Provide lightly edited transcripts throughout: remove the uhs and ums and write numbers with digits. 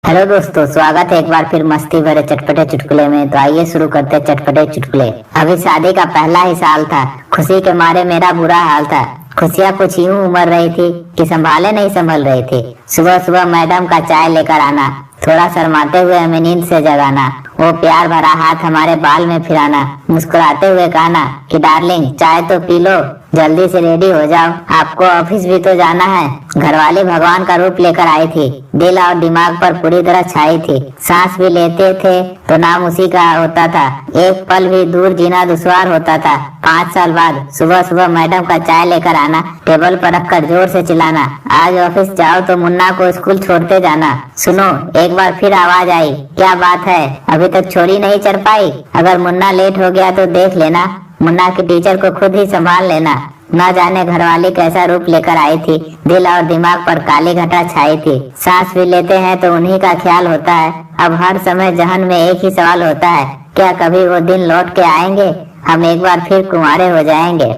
Hello दोस्तों, स्वागत है एक बार फिर मस्ती भरे चटपटे चुटकुले में। तो आइए शुरू करते हैं चटपटे चुटकुले। अभी शादी का पहला ही साल था। खुशी के मारे मेरा बुरा हाल था। खुशियाँ कुछ यूं उमड़ रही थी कि संभाले नहीं संभल रही थी। सुबह सुबह मैडम का चाय लेकर आना, थोड़ा शर्माते हुए हमें नींद से जगाना, वो प्यार भरा हाथ हमारे बाल में फिराना, मुस्कुराते हुए कहना कि डार्लिंग चाय तो पी लो, जल्दी से रेडी हो जाओ, आपको ऑफिस भी तो जाना है। घरवाली भगवान का रूप लेकर आई थी, दिल और दिमाग पर पूरी तरह छाई थी। सांस भी लेते थे तो नाम उसी का होता था। एक पल भी दूर जीना दुश्वार होता था। 5 साल बाद सुबह सुबह मैडम का चाय लेकर आना, टेबल पर रखकर जोर से चिल्लाना, आज ऑफिस जाओ तो मुन्ना को स्कूल छोड़ते जाना। सुनो, एक बार फिर आवाज आई, क्या बात है, अभी तक छोरी नहीं चढ़ पाई? अगर मुन्ना लेट हो गया तो देख लेना, मुन्ना की टीचर को खुद ही संभाल लेना। न जाने घरवाली कैसा रूप लेकर आई थी, दिल और दिमाग पर काली घटा छाई थी। सांस भी लेते हैं तो उन्हीं का ख्याल होता है। अब हर समय जहन में एक ही सवाल होता है, क्या कभी वो दिन लौट के आएंगे? हम एक बार फिर कुंवारे हो जाएंगे।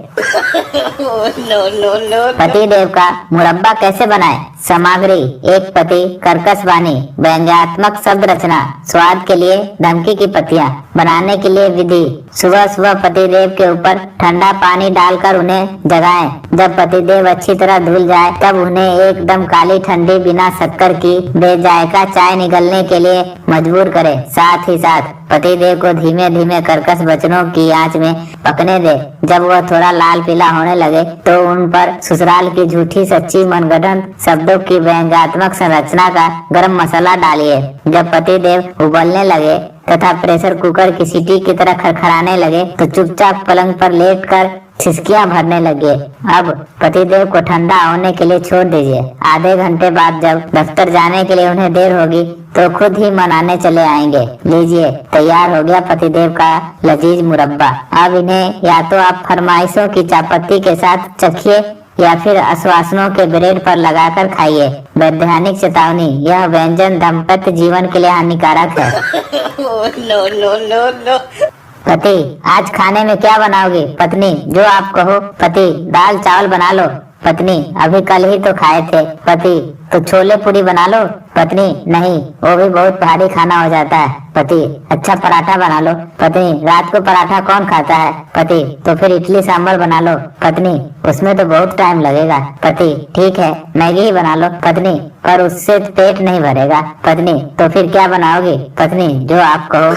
पति देव का मुरब्बा कैसे बनाएं? सामग्री: एक पति, कर्कश वाणी, व्यंग्यात्मक शब्द रचना, स्वाद के लिए धमकी की पत्तियां। बनाने के लिए विधि: सुबह सुबह पति देव के ऊपर ठंडा पानी डालकर उन्हें जगाएं। जब पति देव अच्छी तरह धुल जाए तब उन्हें एकदम काली ठंडी बिना शक्कर की बेजायका चाय निगलने के लिए मजबूर करें। साथ ही साथ पति देव को धीमे धीमे कर्कश वचनों की आंच में पकने दे। जब वह थोड़ा लाल पीला होने लगे तो उन पर ससुराल की झूठी सच्ची मनगढ़ंत शब्दों की व्यंग्यात्मक संरचना का गरम मसाला डालिए। जब पति देव उबलने लगे तथा प्रेशर कुकर की सीटी की तरह खड़खड़ाने लगे तो चुपचाप पलंग पर लेटकर सिसकियां भरने लगे। अब पतिदेव को ठंडा होने के लिए छोड़ दीजिए। आधे घंटे बाद जब दफ्तर जाने के लिए उन्हें देर होगी तो खुद ही मनाने चले आएंगे। लीजिए, तैयार हो गया पतिदेव का लजीज मुरब्बा। अब इन्हें या तो आप फरमाइशों की चापत्ती के साथ चखिए या फिर आश्वासनों के ब्रेड पर लगाकर खाइए। वैधानिक चेतावनी, यह व्यंजन दाम्पत्य जीवन के लिए हानिकारक है। पति: आज खाने में क्या बनाओगे? पत्नी: जो आप कहो। पति: दाल चावल बना लो। पत्नी: अभी कल ही तो खाए थे। पति: तो छोले पूरी बना लो। पत्नी: नहीं, वो भी बहुत भारी खाना हो जाता है। पति: अच्छा पराठा बना लो। पत्नी: रात को पराठा कौन खाता है? पति: तो फिर इडली सांभर बना लो। पत्नी: उसमें तो बहुत टाइम लगेगा। पति: ठीक है, मैगी ही बना लो। पत्नी: पर उससे पेट नहीं भरेगा। पत्नी: तो फिर क्या बनाओगे? पत्नी: जो आप कहो।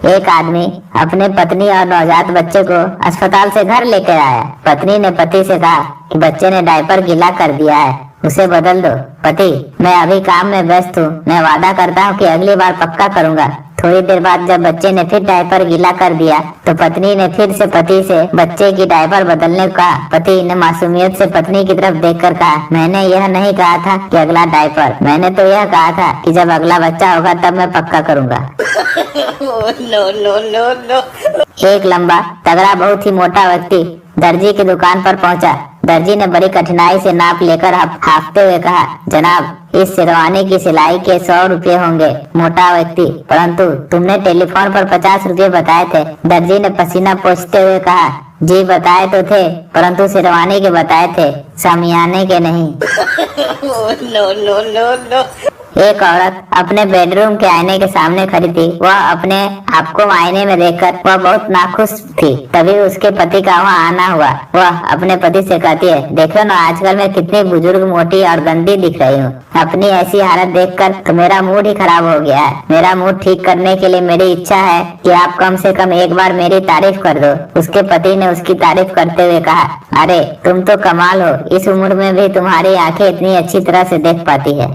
एक आदमी अपने पत्नी और नवजात बच्चे को अस्पताल से घर लेकर आया। पत्नी ने पति से कहा कि बच्चे ने डायपर गीला कर दिया है, उसे बदल दो। पति: मैं अभी काम में व्यस्त हूँ, मैं वादा करता हूँ कि अगली बार पक्का करूँगा। थोड़ी देर बाद जब बच्चे ने फिर डायपर गीला कर दिया तो पत्नी ने फिर से पति से बच्चे की डायपर बदलने को कहा। पति ने मासूमियत से पत्नी की तरफ देखकर कहा, मैंने यह नहीं कहा था कि अगला डायपर, मैंने तो यह कहा था कि जब अगला बच्चा होगा तब मैं पक्का करूँगा। एक लंबा तगड़ा बहुत ही मोटा व्यक्ति दर्जी की दुकान पर पहुंचा। दर्जी ने बड़ी कठिनाई से नाप लेकर हांफते हुए कहा, जनाब इस शेरवानी की सिलाई के 100 रुपये होंगे। मोटा व्यक्ति: परंतु तुमने टेलीफोन पर 50 रुपये बताए थे। दर्जी ने पसीना पोंछते हुए कहा, जी बताए तो थे, परंतु शेरवानी के बताए थे, सामियाने के नहीं। एक औरत अपने बेडरूम के आईने के सामने खड़ी थी। वह अपने आप को आईने में देखकर वह बहुत नाखुश थी। तभी उसके पति का वहाँ आना हुआ। वह अपने पति से कहती है, देखो ना आजकल मैं कितनी बुजुर्ग, मोटी और गंदी दिख रही हूँ। अपनी ऐसी हालत देखकर तो मेरा मूड ही खराब हो गया है। मेरा मूड ठीक करने के लिए मेरी इच्छा है कि आप कम से कम एक बार मेरी तारीफ कर दो। उसके पति ने उसकी तारीफ करते हुए कहा, अरे तुम तो कमाल हो, इस उम्र में भी तुम्हारी आंखें इतनी अच्छी तरह से देख पाती है।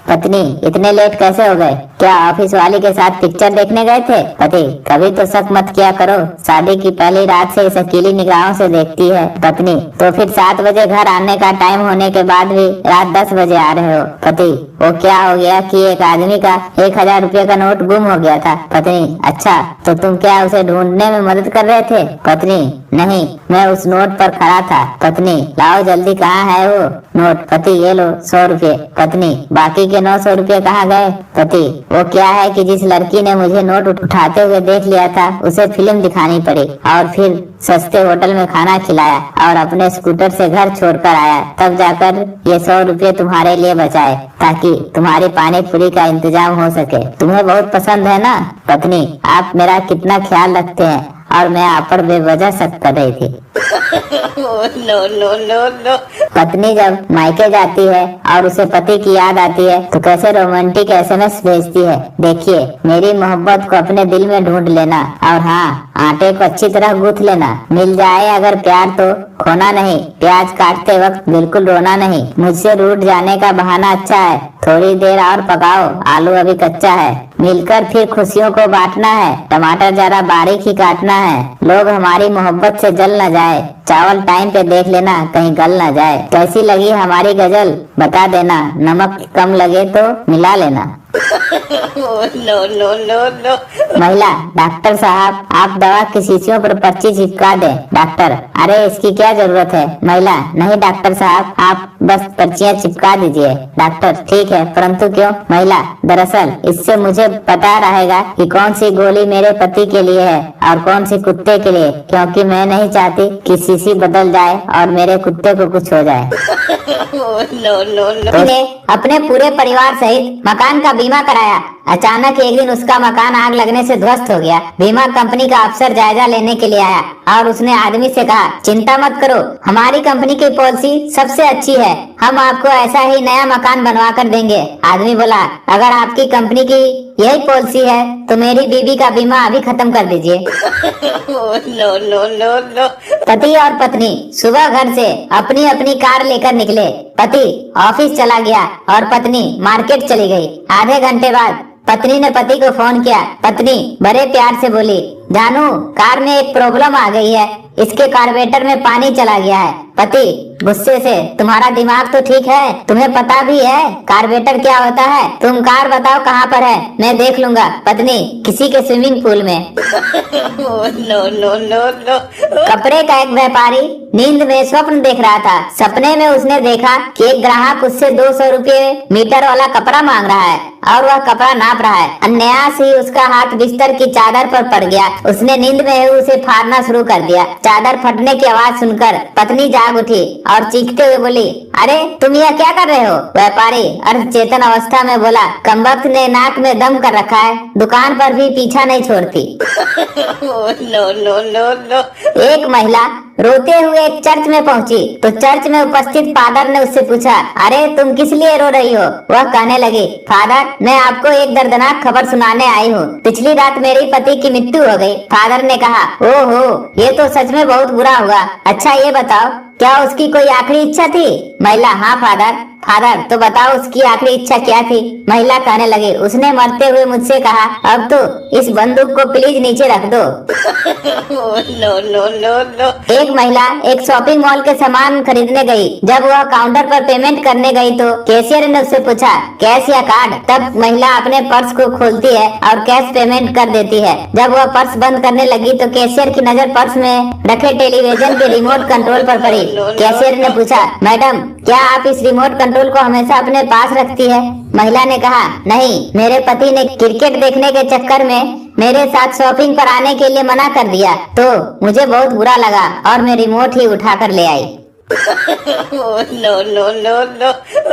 पत्नी: इतने लेट कैसे हो गए? क्या ऑफिस वाली के साथ पिक्चर देखने गए थे? पति: कभी तो शक मत किया करो, शादी की पहली रात से इस अकेली निगाहों से देखती है। पत्नी: तो फिर 7 बजे घर आने का टाइम होने के बाद भी रात 10 बजे आ रहे हो। पति: वो क्या हो गया कि एक आदमी का 1000 रुपये का नोट गुम हो गया था। पत्नी: अच्छा, तो तुम क्या उसे ढूंढने में मदद कर रहे थे? पत्नी: नहीं, मैं उस नोट पर खड़ा था। पत्नी, लाओ जल्दी, कहाँ है वो नोट? पति, ये लो 100 रुपए। पत्नी, बाकी के 900 रुपए कहाँ गए? पति, वो क्या है कि जिस लड़की ने मुझे नोट उठाते हुए देख लिया था उसे फिल्म दिखानी पड़ी और फिर सस्ते होटल में खाना खिलाया और अपने स्कूटर से घर छोड़कर आया, तब जाकर ये 100 रुपए तुम्हारे लिए बचाए ताकि तुम्हारी पानी पूरी का इंतजाम हो सके। तुम्हें बहुत पसंद है ना? पत्नी, आप मेरा कितना ख्याल रखते हैं और मैं आप पर बेवजह शक कर रही थी। No no no no. पत्नी जब मायके जाती है और उसे पति की याद आती है तो कैसे रोमांटिक एसएमएस भेजती है। देखिए, मेरी मोहब्बत को अपने दिल में ढूंढ लेना और हाँ, आटे को अच्छी तरह गूंथ लेना। मिल जाए अगर प्यार तो खोना नहीं। प्याज काटते वक्त बिल्कुल रोना नहीं। मुझसे रूठ जाने का बहाना अच्छा है। थोड़ी देर और पकाओ, आलू अभी कच्चा है। मिलकर फिर खुशियों को बांटना है। टमाटर जरा बारीक ही काटना है। लोग हमारी मोहब्बत से जल न जाए। चावल टाइम पे देख लेना, कहीं गल न जाए। कैसी लगी हमारी गजल बता देना। नमक कम लगे तो मिला लेना। No no no no. महिला, डॉक्टर साहब, आप दवा की शीशियों पर पर्ची चिपका दें। डॉक्टर, अरे इसकी क्या जरूरत है? महिला, नहीं डॉक्टर साहब, आप बस पर्चियां चिपका दीजिए। डॉक्टर, ठीक है, परंतु क्यों? महिला, दरअसल इससे मुझे पता रहेगा कि कौन सी गोली मेरे पति के लिए है और कौन सी कुत्ते के लिए, क्योंकि मैं नहीं चाहती कि शीशी बदल जाए और मेरे कुत्ते को कुछ हो जाए। No no no. उसने अपने पूरे परिवार सहित मकान का बीमा कराया। अचानक एक दिन उसका मकान आग लगने से ध्वस्त हो गया। बीमा कंपनी का अफसर जायजा लेने के लिए आया और उसने आदमी से कहा, चिंता मत करो, हमारी कंपनी की पॉलिसी सबसे अच्छी है, हम आपको ऐसा ही नया मकान बनवा कर देंगे। आदमी बोला, अगर आपकी कंपनी की यही पॉलिसी है तो मेरी बीवी का बीमा अभी खत्म कर दीजिए। No no no no. पति और पत्नी सुबह घर से अपनी अपनी कार लेकर निकले। पति ऑफिस चला गया और पत्नी मार्केट चली गई। आधे घंटे बाद पत्नी ने पति को फोन किया। पत्नी बड़े प्यार से बोली, जानू, कार में एक प्रॉब्लम आ गई है, इसके कार्बोरेटर में पानी चला गया है। पति गुस्से से, तुम्हारा दिमाग तो ठीक है, तुम्हें पता भी है कार्बोरेटर क्या होता है? तुम कार बताओ कहाँ पर है, मैं देख लूंगा। पत्नी, किसी के स्विमिंग पूल में। No no no no. कपड़े का एक व्यापारी नींद में स्वप्न देख रहा था। सपने में उसने देखा कि एक ग्राहक उससे 200 रुपए मीटर वाला कपड़ा मांग रहा है और वह कपड़ा नाप रहा है। अनायास ही उसका हाथ बिस्तर की चादर पर पड़ गया। उसने नींद में ही उसे फाड़ना शुरू कर दिया। चादर फटने की आवाज सुनकर पत्नी जाग उठी और चीखते हुए बोली, अरे तुम यह क्या कर रहे हो? व्यापारी अर्ध चेतन अवस्था में बोला, कमबख्त ने नाक में दम कर रखा है, दुकान पर भी पीछा नहीं छोड़ती। No no no no. एक महिला रोते हुए एक चर्च में पहुंची तो चर्च में उपस्थित फादर ने उससे पूछा, अरे तुम किस लिए रो रही हो? वह कहने लगी, फादर, मैं आपको एक दर्दनाक खबर सुनाने आई हूँ। पिछली रात मेरी पति की मृत्यु हो गई। फादर ने कहा, ओहो, ये तो सच में बहुत बुरा हुआ। अच्छा ये बताओ, क्या उसकी कोई आखिरी इच्छा थी? महिला, हाँ फादर। फादर, तो बताओ उसकी आखिरी इच्छा क्या थी? महिला कहने लगी, उसने मरते हुए मुझसे कहा, अब तो इस बंदूक को प्लीज नीचे रख दो। No no no no. एक महिला एक शॉपिंग मॉल के सामान खरीदने गई। जब वह काउंटर पर पेमेंट करने गई तो कैशियर ने उससे पूछा, कैश या कार्ड? तब महिला अपने पर्स को खोलती है और कैश पेमेंट कर देती है। जब वह पर्स बंद करने लगी तो कैशियर की नजर पर्स में रखे टेलीविजन के रिमोट कंट्रोल पर पड़ी। कैशियर ने पूछा, मैडम, क्या आप इस रिमोट कंट्रोल को हमेशा अपने पास रखती है? महिला ने कहा, नहीं, मेरे पति ने क्रिकेट देखने के चक्कर में मेरे साथ शॉपिंग पर आने के लिए मना कर दिया तो मुझे बहुत बुरा लगा और मैं रिमोट ही उठा कर ले आई। No no no no.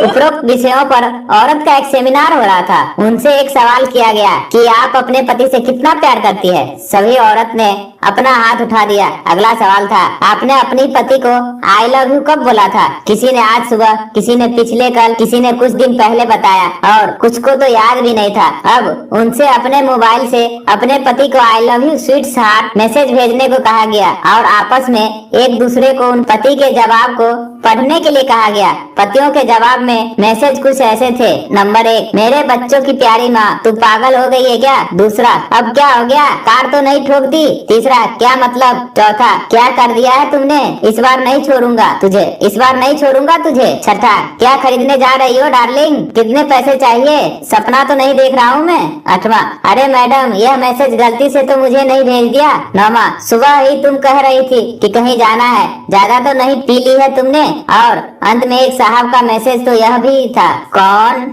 उपरोक्त विषयों पर औरत का एक सेमिनार हो रहा था। उनसे एक सवाल किया गया कि आप अपने पति से कितना प्यार करती है? सभी औरत ने अपना हाथ उठा दिया। अगला सवाल था, आपने अपनी पति को आई लव यू कब बोला था? किसी ने आज सुबह, किसी ने पिछले कल, किसी ने कुछ दिन पहले बताया और कुछ को तो याद भी नहीं था। अब उनसे अपने मोबाइल से अपने पति को I love you sweets heart message भेजने को कहा गया और आपस में एक दूसरे को उन पति के जवाब को पढ़ने के लिए कहा गया। पतियों के जवाब में मैसेज कुछ ऐसे थे। नंबर 1, मेरे बच्चों की प्यारी माँ, तू पागल हो गई है क्या? दूसरा, अब क्या हो गया, कार तो नहीं ठोकती? तीसरा, क्या मतलब? चौथा, क्या कर दिया है तुमने? इस बार नहीं छोड़ूंगा तुझे, इस बार नहीं छोड़ूंगा तुझे। छठा, क्या खरीदने जा रही हो डार्लिंग? कितने पैसे चाहिए? सपना तो नहीं देख रहा हूँ मैं। आठवां, अरे मैडम, यह मैसेज गलती से तो मुझे नहीं भेज दिया। नौवां, सुबह ही तुम कह रही थी कि कहीं जाना है, ज्यादा तो नहीं पी ली है तुमने? और अंत में एक साहब का मैसेज तो यह भी था। कौन?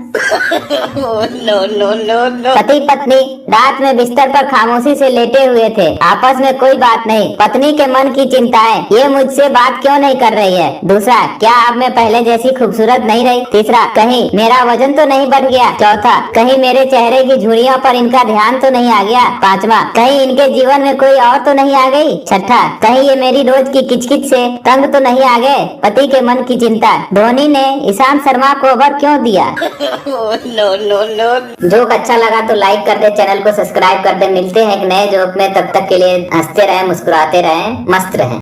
no, no, no, no. पति पत्नी रात में बिस्तर पर खामोशी से लेटे हुए थे। आपस में कोई बात नहीं। पत्नी के मन की चिंताएं, ये मुझसे बात क्यों नहीं कर रही है? दूसरा, क्या अब मैं पहले जैसी खूबसूरत नहीं रही? तीसरा, कहीं मेरा वजन तो नहीं बढ़ गया? चौथा, कहीं मेरे चेहरे की झुर्रियों पर इनका ध्यान तो नहीं आ गया? पांचवा, कहीं इनके जीवन में कोई और तो नहीं आ गई? छठा, कहीं ये मेरी रोज की किचकिच से तंग तो नहीं आ गए? पति के मन की चिंता। धोनी ने ईशांत शर्मा को ओवर क्यों दिया? no, no, no. जोक अच्छा लगा तो लाइक कर दे, चैनल को सब्सक्राइब कर दे। मिलते हैं एक नए जोक में, तब तक के लिए हंसते रहें, मुस्कुराते रहें, मस्त रहें।